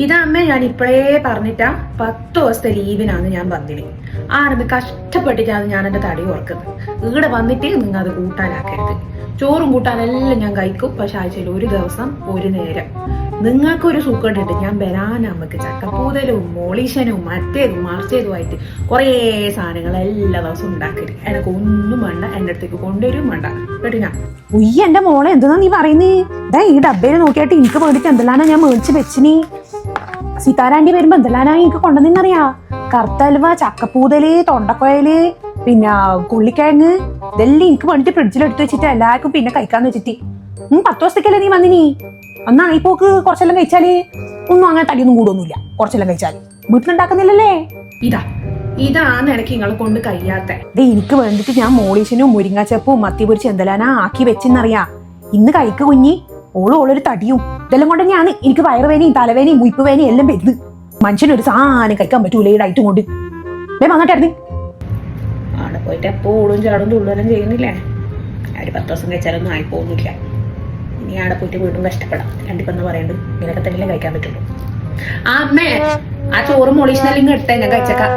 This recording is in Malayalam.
ഇതമ്മ ഞാൻ ഇപ്പോഴേ പറഞ്ഞിട്ടാ 10 ദിവസത്തെ ലീവിനാണ് ഞാൻ വന്നിന്. ആടുന്ന് കഷ്ടപ്പെട്ടിട്ടാണ് ഞാൻ എന്റെ തടി ഓർക്കുന്നത്. ഇവിടെ വന്നിട്ട് നിങ്ങൾ അത് കൂട്ടാനാക്കരുത്. ചോറും കൂട്ടാനെല്ലാം ഞാൻ കഴിക്കും, പക്ഷെ ആഴ്ചയിൽ ഒരു ദിവസം ഒരു നേരം. നിങ്ങൾക്കൊരു സുഖമുണ്ട്. ഞാൻ വരാൻ നമുക്ക് ചക്കപ്പൂതലും മോളീശനും മറ്റേതും മറിച്ചതുമായിട്ട് കുറേ സാധനങ്ങൾ എല്ലാ ദിവസവും ഉണ്ടാക്കരുത്. എനക്ക് ഒന്നും വേണ്ട, എന്റെ അടുത്തേക്ക് കൊണ്ടുവരും വേണ്ട കേട്ടോ. ഞാൻ ഉയ്യ എന്റെ മോളെ എന്തെന്നാ നീ പറയുന്നേ? ഈ ഡബ്ബയിൽ നോക്കിയായിട്ട് എനിക്ക് വേണ്ടിട്ട് എന്തെല്ലാനാ ഞാൻ മേടിച്ച് വെച്ചിനി. സീതാരാണ്ടി വരുമ്പോ എന്തെല്ലാനാ എനിക്ക് കൊണ്ടുവന്നറിയാ? കറുത്തൽവ, ചക്കപ്പൂതല്, തൊണ്ടക്കൊയല്, പിന്നെ കുള്ളിക്കിഴങ്ങ്, ഇതെല്ലാം എനിക്ക് വേണ്ടിട്ട് ഫ്രിഡ്ജിൽ എടുത്ത് വെച്ചിട്ട് എല്ലാവർക്കും പിന്നെ കഴിക്കാന്ന് വെച്ചിട്ട്. 10 ദിവസത്തേക്കല്ലേ നീ വന്നിനി? എന്നാ ഈ പോക്ക് കുറച്ചെല്ലാം കഴിച്ചാല് ഒന്നും അങ്ങനെ തടിയൊന്നും കൂടൊന്നുമില്ല. കുറച്ചെല്ലാം കഴിച്ചാല് വീട്ടിലുണ്ടാക്കുന്നില്ലല്ലേ? ഇതാണ് എനിക്ക് നിങ്ങളെ കൊണ്ട് കഴിയാത്ത. എനിക്ക് വേണ്ടിട്ട് ഞാൻ മോളീശനും മുരിങ്ങാച്ചപ്പും മത്തി പൊരിച്ച് എന്തെല്ലാനാ ആക്കി വെച്ചെന്നറിയാ. ഇന്ന് കഴിക്ക് കുഞ്ഞി. ഓളൊരു തടിയും ഇതെല്ലാം കൊണ്ട് ഞാൻ എനിക്ക് വയറുവേനയും തലവേനയും മുയിപ്പ് വേനയും എല്ലാം വരുന്നത്. മനുഷ്യനൊരു സാധനം കഴിക്കാൻ പറ്റൂല ഈ ഡയറ്റും കൊണ്ട്. വന്നിട്ടായിരുന്നു അവിടെ പോയിട്ട് എപ്പോഴും ചാടും തുള്ളലും ചെയ്യുന്നില്ലേ? ഒരു 10 ദിവസം കഴിച്ചാലൊന്നും ആയിപ്പോന്നില്ല. ഇനി അവിടെ പോയിട്ട് വീണ്ടും കഷ്ടപ്പെടാം. രണ്ടിപ്പെന്ന് പറയണ്ടു ഇങ്ങനെയൊക്കെ തന്നെയല്ലേ കഴിക്കാൻ പറ്റുള്ളൂ. ആ അമ്മേ, ആ ചോറും മോളീഷനെല്ലാം എടുത്തേ, ഞാൻ കഴിച്ചേക്കാം.